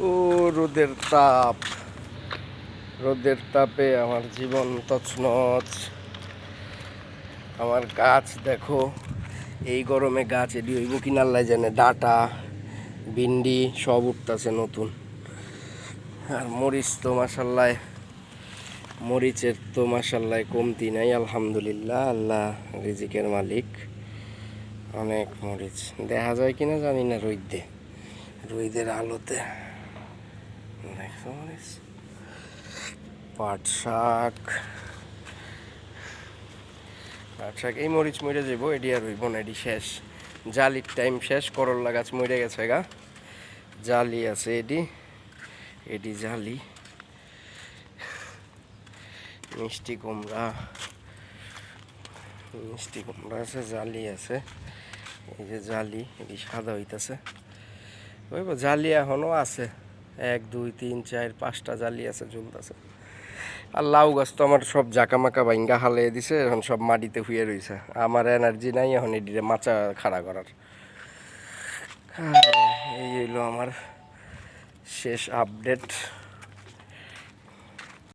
ও রোদের তাপ, রোদের তাপে আমার জীবন তছনছ। আমার গাছ দেখো, এই গরমে গাছ এডি হইব কিনা আল্লাহ জানে। ডাটা ভিন্ডি সব উঠতেছে নতুন। আর মরিচ তো মাসাল্লাহ, মরিচের তো মাসাল্লাহ কমতি নাই, আলহামদুলিল্লাহ। আল্লাহ রিজিকের মালিক। অনেক মরিচ দেখা যায় কিনা জানি না, রোদের আলোতে। দেখছো মরিচ, পাট শাক, এই মরিচ মরে যাব, এডি আর হইব না, এডি শেষ। জালির টাইম শেষ, করল্লা গাছ মরে গেছে গা। জালি আছে এডি, এডি জালি। মিষ্টি কুমড়া, মিষ্টি কুমড়া আছে, জালি আছে। এই যে জালি, এটি সাদা হইতেছে। ওই জালি এখনো আছে, 1 2 3 4 5টা জালি আছে, ঝুলতেছে। আর লাউ গাছ তো আমার সব জাকামাকা ভাঙ্গা হালিয়ে দিছে, এখন সব মাটিতে হুয়ে রয়েছে। আমার এনার্জি নাই এখন এটিরে মাচা খাড়া করার। এই হইলো আমার শেষ আপডেট।